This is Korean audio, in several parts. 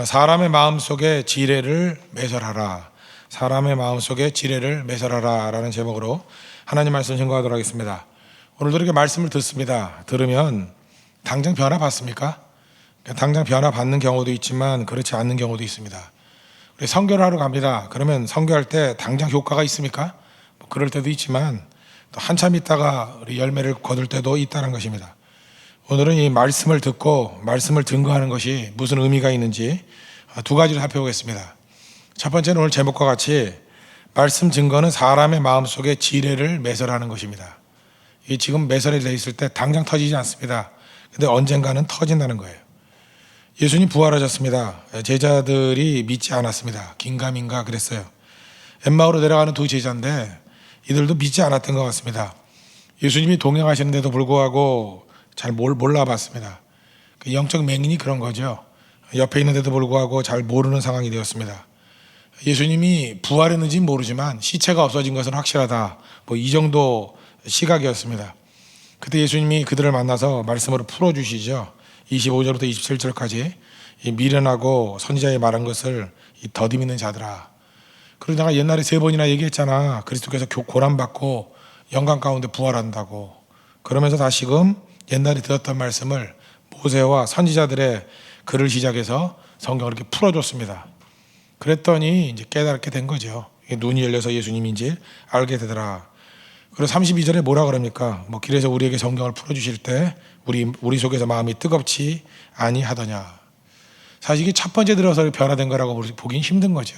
사람의 마음속에 지혜를 매설하라. 사람의 마음속에 지혜를 매설하라 라는 제목으로 하나님 말씀 증거하도록 하겠습니다. 오늘도 이렇게 말씀을 듣습니다. 들으면 당장 변화 받습니까? 당장 변화 받는 경우도 있지만 그렇지 않는 경우도 있습니다. 우리 선교를 하러 갑니다. 그러면 선교할 때 당장 효과가 있습니까? 그럴 때도 있지만 또 한참 있다가 우리 열매를 거둘 때도 있다는 것입니다. 오늘은 이 말씀을 듣고 말씀을 증거하는 것이 무슨 의미가 있는지 두 가지를 살펴보겠습니다. 첫 번째는 오늘 제목과 같이 말씀 증거는 사람의 마음속에 지혜를 매설하는 것입니다. 이게 지금 매설이 되어 있을 때 당장 터지지 않습니다. 근데 언젠가는 터진다는 거예요. 예수님 부활하셨습니다. 제자들이 믿지 않았습니다. 긴가민가 그랬어요. 엠마오로 내려가는 두 제자인데 이들도 믿지 않았던 것 같습니다. 예수님이 동행하시는데도 불구하고 잘 몰라봤습니다. 영적 맹인이 그런 거죠. 옆에 있는데도 불구하고 잘 모르는 상황이 되었습니다. 예수님이 부활했는지는 모르지만 시체가 없어진 것은 확실하다. 이 정도 시각이었습니다. 그때 예수님이 그들을 만나서 말씀으로 풀어주시죠. 25절부터 27절까지 미련하고 선지자의 말한 것을 더디 믿는 자들아. 그리고 내가 옛날에 3번이나 얘기했잖아. 그리스도께서 고난받고 영광 가운데 부활한다고. 그러면서 다시금 옛날에 들었던 말씀을 모세와 선지자들의 글을 시작해서 성경을 이렇게 풀어줬습니다. 그랬더니 이제 깨닫게 된 거죠. 눈이 열려서 예수님인지 알게 되더라. 그리고 32절에 뭐라 그럽니까? 길에서 우리에게 성경을 풀어주실 때 우리 속에서 마음이 뜨겁지 아니하더냐. 사실 이게 첫 번째 들어서 변화된 거라고 보긴 힘든 거죠.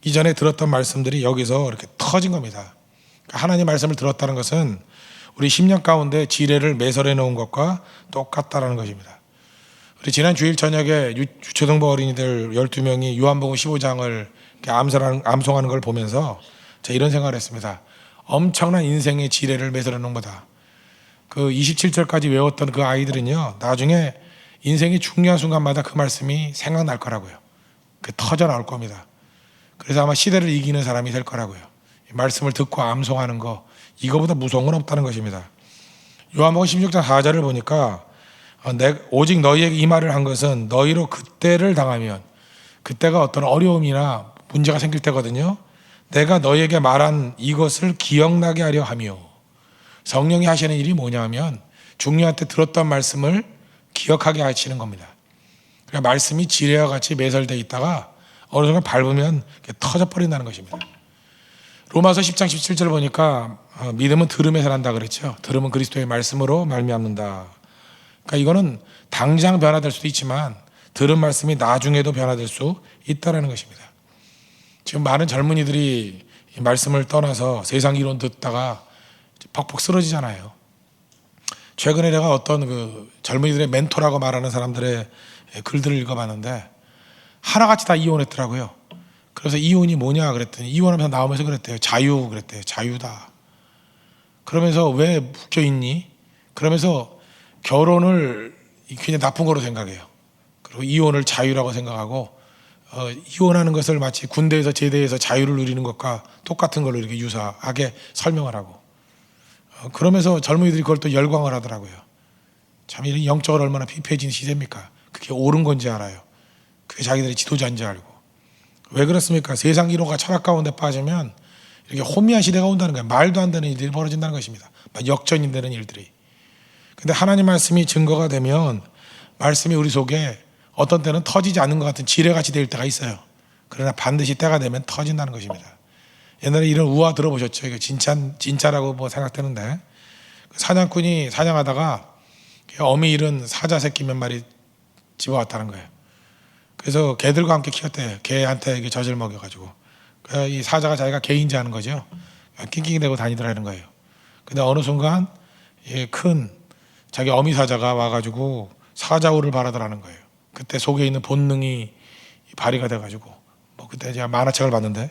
이전에 들었던 말씀들이 여기서 이렇게 터진 겁니다. 하나님 말씀을 들었다는 것은 우리 10년 가운데 지혜를 매설해 놓은 것과 똑같다는 것입니다. 우리 지난 주일 저녁에 유초등부 어린이들 12명이 요한복음 15장을 암송하는 걸 보면서 제가 이런 생각을 했습니다. 엄청난 인생의 지혜를 매설해 놓은 거다. 그 27절까지 외웠던 그 아이들은요, 나중에 인생의 중요한 순간마다 그 말씀이 생각날 거라고요. 그 터져 나올 겁니다. 그래서 아마 시대를 이기는 사람이 될 거라고요. 말씀을 듣고 암송하는 거, 이거보다 무서운 건 없다는 것입니다. 요한복음 16장 4절을 보니까 오직 너희에게 이 말을 한 것은 너희로 그때를 당하면, 그때가 어떤 어려움이나 문제가 생길 때거든요. 내가 너희에게 말한 이것을 기억나게 하려 하며. 성령이 하시는 일이 뭐냐면 중요한 때 들었던 말씀을 기억하게 하시는 겁니다. 그러니까 말씀이 지뢰와 같이 매설되어 있다가 어느 순간 밟으면 터져버린다는 것입니다. 로마서 10장 17절 보니까 믿음은 들음에서 난다 그랬죠. 들음은 그리스도의 말씀으로 말미암는다. 그러니까 이거는 당장 변화될 수도 있지만 들은 말씀이 나중에도 변화될 수 있다는 것입니다. 지금 많은 젊은이들이 이 말씀을 떠나서 세상 이론 듣다가 퍽퍽 쓰러지잖아요. 최근에 내가 어떤 그 젊은이들의 멘토라고 말하는 사람들의 글들을 읽어봤는데 하나같이 다 이혼했더라고요. 그래서 이혼이 뭐냐 그랬더니 이혼하면서 나오면서 그랬대요. 자유 그랬대요. 자유다. 그러면서 왜 묶여있니? 그러면서 결혼을 굉장히 나쁜 거로 생각해요. 그리고 이혼을 자유라고 생각하고 이혼하는 것을 마치 군대에서 제대해서 자유를 누리는 것과 똑같은 걸로 이렇게 유사하게 설명을 하고 그러면서 젊은이들이 그걸 또 열광을 하더라고요. 참 이런 영적으로 얼마나 피폐해진 시대입니까? 그게 옳은 건지 알아요. 그게 자기들이 지도자인지 알고. 왜 그렇습니까? 세상 이론과 철학 가운데 빠지면 이렇게 혼미한 시대가 온다는 거예요. 말도 안 되는 일들이 벌어진다는 것입니다. 역전이 되는 일들이. 근데 하나님 말씀이 증거가 되면 말씀이 우리 속에 어떤 때는 터지지 않는 것 같은 지뢰같이 될 때가 있어요. 그러나 반드시 때가 되면 터진다는 것입니다. 옛날에 이런 우화 들어보셨죠? 이거 진짜라고 생각되는데 사냥꾼이 사냥하다가 어미 잃은 사자 새끼 몇 마리 집어왔다는 거예요. 그래서 개들과 함께 키웠대요. 개한테 젖을 먹여가지고 이 사자가 자기가 개인지 하는 거죠. 낑낑대고 다니더라는 거예요. 근데 어느 순간 큰 자기 어미 사자가 와가지고 사자우를 바라더라는 거예요. 그때 속에 있는 본능이 발휘가 돼가지고 그때 제가 만화책을 봤는데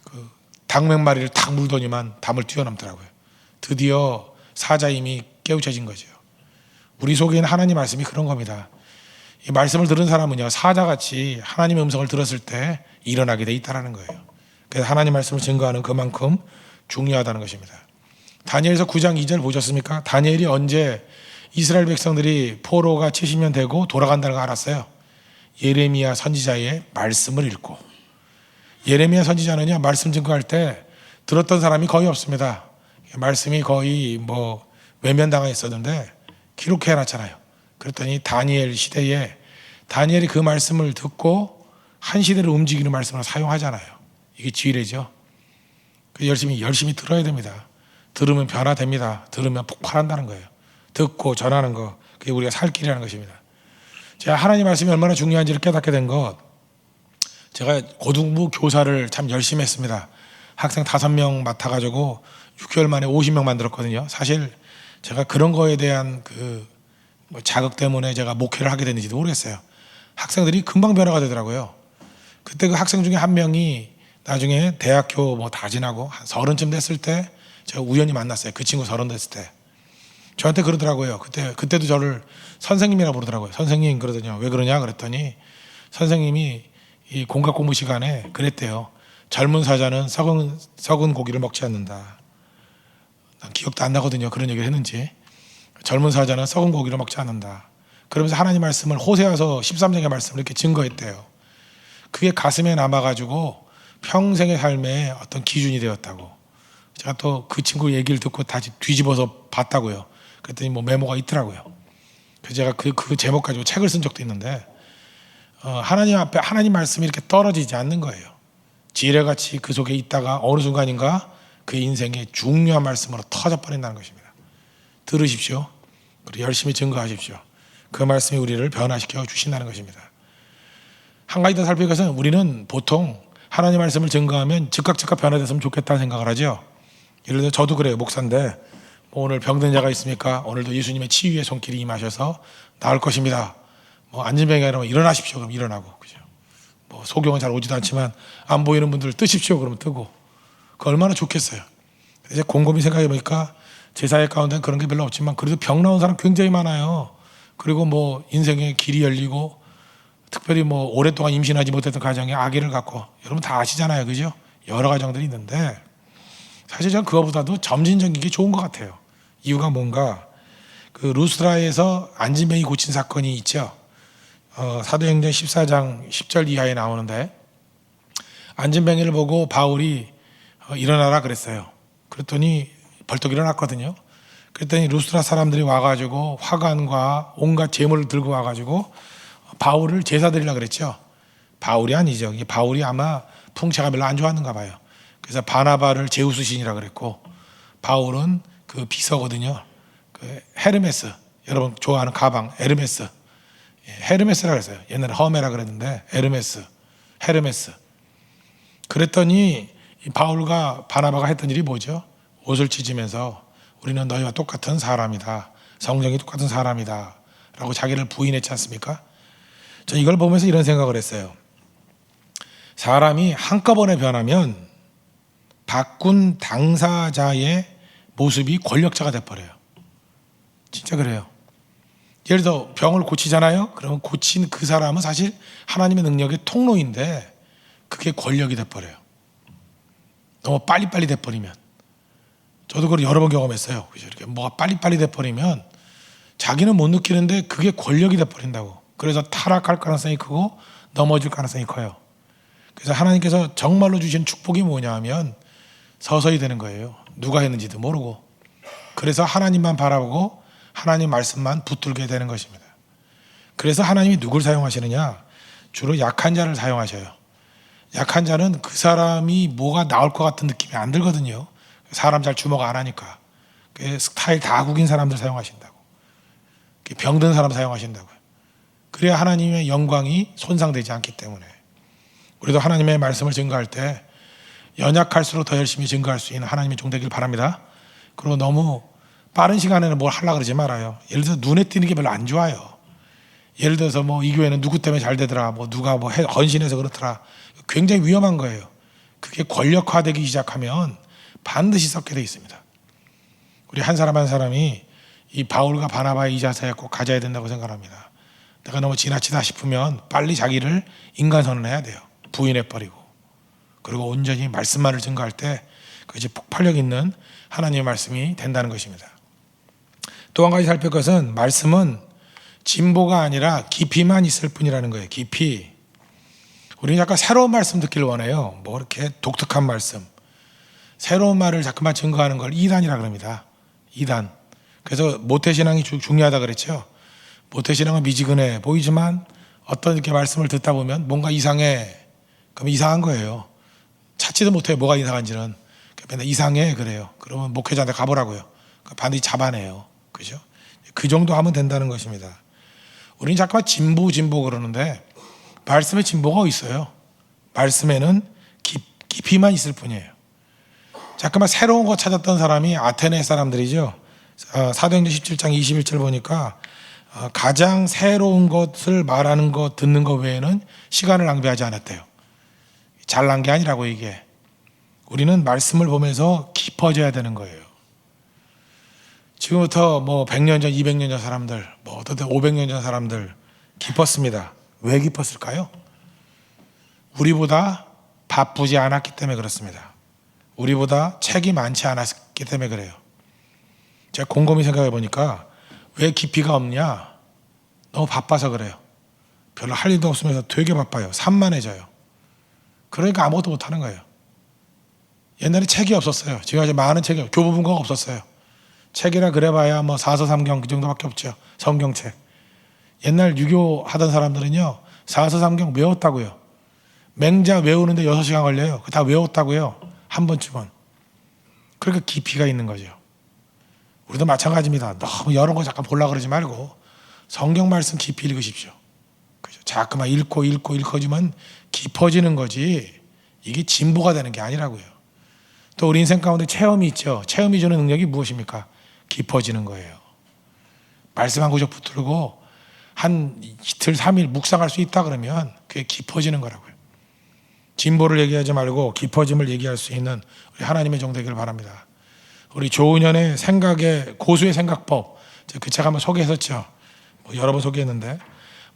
그 닭 몇 마리를 탁 물더니만 담을 뛰어넘더라고요. 드디어 사자임이 깨우쳐진 거죠. 우리 속에 있는 하나님 말씀이 그런 겁니다. 이 말씀을 들은 사람은요 사자같이 하나님의 음성을 들었을 때 일어나게 돼 있다는 거예요. 그래서 하나님 말씀을 증거하는 그만큼 중요하다는 것입니다. 다니엘서 9장 2절 보셨습니까? 다니엘이 언제 이스라엘 백성들이 포로가 70년 되고 돌아간다는 걸 알았어요. 예레미야 선지자의 말씀을 읽고, 예레미야 선지자는요 말씀 증거할 때 들었던 사람이 거의 없습니다. 말씀이 거의 뭐 외면당해 있었는데 기록해 놨잖아요. 그랬더니 다니엘 시대에 다니엘이 그 말씀을 듣고 한 시대를 움직이는 말씀을 사용하잖아요. 이게 지혜죠. 열심히 들어야 됩니다. 들으면 변화됩니다. 들으면 폭발한다는 거예요. 듣고 전하는 거, 그게 우리가 살 길이라는 것입니다. 제가 하나님 말씀이 얼마나 중요한지를 깨닫게 된 것, 제가 고등부 교사를 참 열심히 했습니다. 학생 5명 맡아가지고 6개월 만에 50명 만들었거든요. 사실 제가 그런 거에 대한 그 자극 때문에 제가 목회를 하게 됐는지도 모르겠어요. 학생들이 금방 변화가 되더라고요. 그때 그 학생 중에 한 명이 나중에 대학교 뭐 다 지나고 한 30쯤 됐을 때 제가 우연히 만났어요. 그 친구 30 됐을 때 저한테 그러더라고요. 그때도 저를 선생님이라고 부르더라고요. 선생님 그러더니 왜 그러냐 그랬더니 선생님이 이 공각 공부 시간에 그랬대요. 젊은 사자는 썩은 고기를 먹지 않는다. 난 기억도 안 나거든요. 그런 얘기를 했는지. 젊은 사자는 썩은 고기를 먹지 않는다. 그러면서 하나님 말씀을 호세아서 13장의 말씀을 이렇게 증거했대요. 그게 가슴에 남아가지고 평생의 삶에 어떤 기준이 되었다고. 제가 또 그 친구 얘기를 듣고 다시 뒤집어서 봤다고요. 그랬더니 뭐 메모가 있더라고요. 그래서 제가 그 제목 가지고 책을 쓴 적도 있는데 하나님 앞에 하나님 말씀이 이렇게 떨어지지 않는 거예요. 지뢰같이 그 속에 있다가 어느 순간인가 그 인생의 중요한 말씀으로 터져버린다는 것입니다. 들으십시오. 그리고 열심히 증거하십시오. 그 말씀이 우리를 변화시켜 주신다는 것입니다. 한 가지 더 살펴볼 것은 우리는 보통 하나님 말씀을 증거하면 즉각 변화됐으면 좋겠다는 생각을 하죠. 예를 들어 저도 그래요. 목사인데 뭐 오늘 병든 자가 있습니까? 오늘도 예수님의 치유의 손길이 임하셔서 나을 것입니다. 뭐 안진병이가 이러면 일어나십시오. 그럼 일어나고, 그죠? 뭐 소경은 잘 오지도 않지만 안 보이는 분들 뜨십시오. 그러면 뜨고. 그 얼마나 좋겠어요. 이제 곰곰이 생각해 보니까 제 사회 가운데는 그런 게 별로 없지만 그래도 병 나온 사람 굉장히 많아요. 그리고 뭐 인생의 길이 열리고 특별히 뭐 오랫동안 임신하지 못했던 가정에 아기를 갖고 여러분 다 아시잖아요, 그죠? 여러 가정들이 있는데 사실 저는 그거보다도 점진적인 게 좋은 것 같아요. 이유가 뭔가 그 루스드라에서 안진뱅이 고친 사건이 있죠. 사도행전 14장 10절 이하에 나오는데 안진뱅이를 보고 바울이 일어나라 그랬어요. 그랬더니 벌떡 일어났거든요. 그랬더니 루스드라 사람들이 와가지고 화관과 온갖 재물을 들고 와가지고 바울을 제사 드리려고 그랬죠. 바울이 아니죠. 바울이 아마 풍채가 별로 안 좋았는가 봐요. 그래서 바나바를 제우스 신이라고 그랬고 바울은 그 비서거든요. 그 헤르메스, 여러분 좋아하는 가방 에르메스, 헤르메스라고 했어요. 옛날에 허메라 그랬는데 헤르메스. 그랬더니 바울과 바나바가 했던 일이 뭐죠? 옷을 찢으면서 우리는 너희와 똑같은 사람이다. 성령이 똑같은 사람이다. 라고 자기를 부인했지 않습니까? 저 이걸 보면서 이런 생각을 했어요. 사람이 한꺼번에 변하면 바꾼 당사자의 모습이 권력자가 돼버려요. 진짜 그래요. 예를 들어 병을 고치잖아요. 그러면 고친 그 사람은 사실 하나님의 능력의 통로인데 그게 권력이 돼버려요. 너무 빨리빨리 돼버리면. 저도 그걸 여러 번 경험했어요. 이렇게 뭐가 빨리빨리 돼버리면 자기는 못 느끼는데 그게 권력이 돼버린다고. 그래서 타락할 가능성이 크고 넘어질 가능성이 커요. 그래서 하나님께서 정말로 주신 축복이 뭐냐 하면 서서히 되는 거예요. 누가 했는지도 모르고. 그래서 하나님만 바라보고 하나님 말씀만 붙들게 되는 것입니다. 그래서 하나님이 누굴 사용하시느냐? 주로 약한 자를 사용하셔요. 약한 자는 그 사람이 뭐가 나올 것 같은 느낌이 안 들거든요. 사람 잘 주목 안 하니까. 스타일 다 구긴 사람들 사용하신다고. 병든 사람 사용하신다고요. 그래야 하나님의 영광이 손상되지 않기 때문에. 우리도 하나님의 말씀을 증거할 때 연약할수록 더 열심히 증거할 수 있는 하나님의 종 되길 바랍니다. 그리고 너무 빠른 시간에는 뭘 하려고 그러지 말아요. 예를 들어서 눈에 띄는 게 별로 안 좋아요. 예를 들어서 뭐 이 교회는 누구 때문에 잘 되더라, 뭐 누가 뭐 헌신해서 그렇더라. 굉장히 위험한 거예요. 그게 권력화되기 시작하면 반드시 썩게 돼 있습니다. 우리 한 사람 한 사람이 이 바울과 바나바의 이 자세에 꼭 가져야 된다고 생각합니다. 내가 너무 지나치다 싶으면 빨리 자기를 인간 선언해야 돼요. 부인해버리고. 그리고 온전히 말씀만을 증거할 때 그것이 폭발력 있는 하나님의 말씀이 된다는 것입니다. 또 한 가지 살필 것은 말씀은 진보가 아니라 깊이만 있을 뿐이라는 거예요. 깊이. 우리는 약간 새로운 말씀 듣기를 원해요. 뭐 이렇게 독특한 말씀. 새로운 말을 자꾸만 증거하는 걸 이단이라 그럽니다. 이단. 그래서 모태신앙이 중요하다 그랬죠. 모태신앙은 미지근해 보이지만 어떤 이렇게 말씀을 듣다 보면 뭔가 이상해. 그럼 이상한 거예요. 찾지도 못해요. 뭐가 이상한지는. 맨날 이상해 그래요. 그러면 목회자한테 가보라고요. 반드시 잡아내요. 그죠? 그 정도 하면 된다는 것입니다. 우리는 자꾸만 진보 그러는데 말씀에 진보가 있어요. 말씀에는 깊이만 있을 뿐이에요. 자꾸만 새로운 거 찾았던 사람이 아테네 사람들이죠. 사도행전 17장 21절 보니까 가장 새로운 것을 말하는 것 듣는 것 외에는 시간을 낭비하지 않았대요. 잘난 게 아니라고 이게. 우리는 말씀을 보면서 깊어져야 되는 거예요. 지금부터 뭐 100년 전, 200년 전 사람들, 뭐 어떤 때 500년 전 사람들 깊었습니다. 왜 깊었을까요? 우리보다 바쁘지 않았기 때문에 그렇습니다. 우리보다 책이 많지 않았기 때문에 그래요. 제가 곰곰이 생각해 보니까 왜 깊이가 없냐? 너무 바빠서 그래요. 별로 할 일도 없으면서 되게 바빠요. 산만해져요. 그러니까 아무것도 못하는 거예요. 옛날에 책이 없었어요. 지금 아주 많은 책이 교보문고가 없었어요. 책이라 그래봐야 뭐 사서삼경 그 정도밖에 없죠. 성경책. 옛날 유교 하던 사람들은요 사서삼경 외웠다고요. 맹자 외우는데 6시간 걸려요. 그거 다 외웠다고요. 한 번쯤은. 그러니까 깊이가 있는 거죠. 우리도 마찬가지입니다. 너무 여러 거 잠깐 보려고 그러지 말고 성경 말씀 깊이 읽으십시오. 그죠? 자꾸만 읽어주면 깊어지는 거지 이게 진보가 되는 게 아니라고요. 또 우리 인생 가운데 체험이 있죠. 체험이 주는 능력이 무엇입니까? 깊어지는 거예요. 말씀 한 구절 붙들고 한 이틀 3일 묵상할 수 있다 그러면 그게 깊어지는 거라고요. 진보를 얘기하지 말고 깊어짐을 얘기할 수 있는 우리 하나님의 종 되기를 바랍니다. 우리 조은현의 생각의 고수의 생각법 그 책 한번 소개했었죠. 뭐 여러 번 소개했는데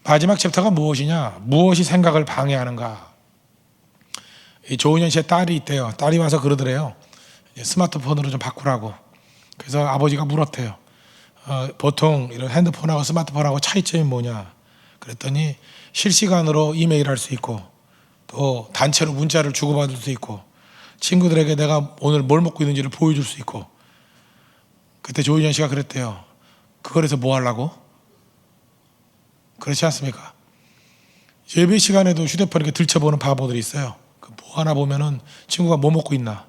마지막 챕터가 무엇이냐? 무엇이 생각을 방해하는가? 이 조은현 씨의 딸이 있대요. 딸이 와서 그러더래요. 스마트폰으로 좀 바꾸라고. 그래서 아버지가 물었대요. 보통 이런 핸드폰하고 스마트폰하고 차이점이 뭐냐? 그랬더니 실시간으로 이메일 할 수 있고 또 단체로 문자를 주고받을 수 있고 친구들에게 내가 오늘 뭘 먹고 있는지를 보여줄 수 있고. 그때 조은현 씨가 그랬대요. 그걸 해서 뭐 하려고? 그렇지 않습니까? 예배 시간에도 휴대폰 이렇게 들춰보는 바보들이 있어요. 뭐 하나 보면은 친구가 뭐 먹고 있나.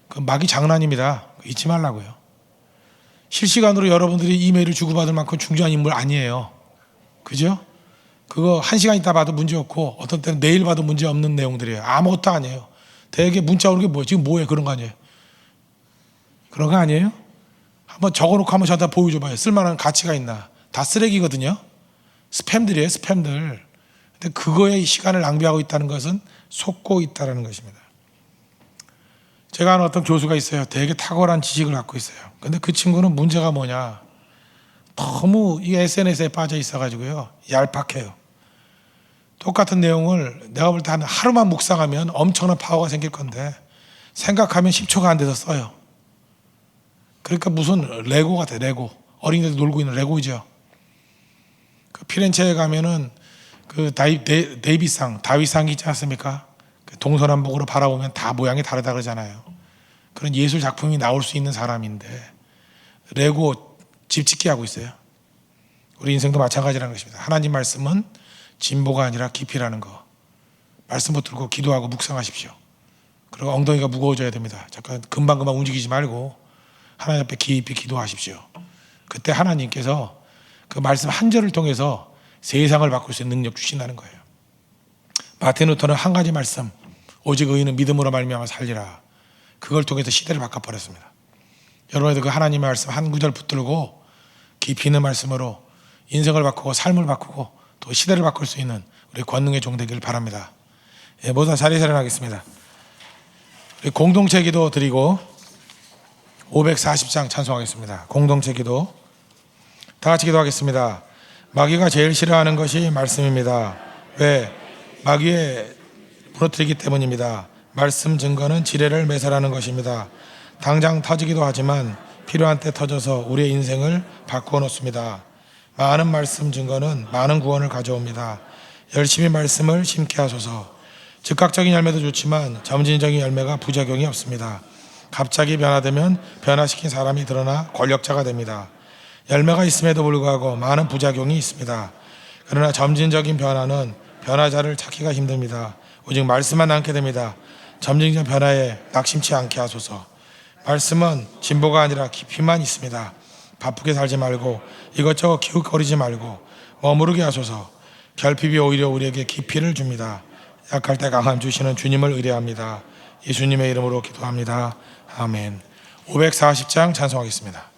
그 막이 장난입니다. 잊지 말라고요. 실시간으로 여러분들이 이메일을 주고받을 만큼 중요한 인물 아니에요. 그죠? 그거 1시간 있다 봐도 문제 없고 어떤 때는 내일 봐도 문제 없는 내용들이에요. 아무것도 아니에요. 대개 문자 오는 게 뭐예요? 지금 뭐해? 그런 거 아니에요? 그런 거 아니에요? 한번 적어놓고 한번 저한테 보여줘봐요. 쓸만한 가치가 있나. 다 쓰레기거든요. 스팸들이에요. 스팸들. 근데 그거에 시간을 낭비하고 있다는 것은 속고 있다는 것입니다. 제가 아는 어떤 교수가 있어요. 되게 탁월한 지식을 갖고 있어요. 근데 그 친구는 문제가 뭐냐. 너무 이 SNS에 빠져 있어가지고요. 얄팍해요. 똑같은 내용을 내가 볼 때 한 하루만 묵상하면 엄청난 파워가 생길 건데 생각하면 10초가 안 돼서 써요. 그러니까 무슨 레고 같아요. 레고. 어린이들 놀고 있는 레고죠. 그 피렌체에 가면은 그 다윗상이 있지 않습니까? 그 동서남북으로 바라보면 다 모양이 다르다 그러잖아요. 그런 예술 작품이 나올 수 있는 사람인데 레고 집짓기 하고 있어요. 우리 인생도 마찬가지라는 것입니다. 하나님 말씀은 진보가 아니라 깊이라는 거. 말씀 붙들고 기도하고 묵상하십시오. 그리고 엉덩이가 무거워져야 됩니다. 잠깐 금방금방 움직이지 말고 하나님 앞에 깊이 기도하십시오. 그때 하나님께서 그 말씀 한 절을 통해서 세상을 바꿀 수 있는 능력 주신다는 거예요. 마틴 루터는 한 가지 말씀, 오직 의인은 믿음으로 말미암아 살리라. 그걸 통해서 시대를 바꿔버렸습니다. 여러분들 그 하나님의 말씀 한 구절 붙들고 깊이 있는 말씀으로 인생을 바꾸고 삶을 바꾸고 또 시대를 바꿀 수 있는 우리 권능의 종 되기를 바랍니다. 예, 모두 다 자리에 일어나겠습니다. 우리 공동체 기도 드리고 540장 찬송하겠습니다. 공동체 기도 다 같이 기도하겠습니다. 마귀가 제일 싫어하는 것이 말씀입니다. 왜? 마귀에 무너뜨리기 때문입니다. 말씀 증거는 지뢰를 매설하는 것입니다. 당장 터지기도 하지만 필요한 때 터져서 우리의 인생을 바꾸어 놓습니다. 많은 말씀 증거는 많은 구원을 가져옵니다. 열심히 말씀을 심게 하소서. 즉각적인 열매도 좋지만 점진적인 열매가 부작용이 없습니다. 갑자기 변화되면 변화시킨 사람이 드러나 권력자가 됩니다. 열매가 있음에도 불구하고 많은 부작용이 있습니다. 그러나 점진적인 변화는 변화자를 찾기가 힘듭니다. 오직 말씀만 남게 됩니다. 점진적 변화에 낙심치 않게 하소서. 말씀은 진보가 아니라 깊이만 있습니다. 바쁘게 살지 말고 이것저것 기웃거리지 말고 머무르게 하소서. 결핍이 오히려 우리에게 깊이를 줍니다. 약할 때 강함 주시는 주님을 의뢰합니다. 예수님의 이름으로 기도합니다. 아멘. 540장 찬송하겠습니다.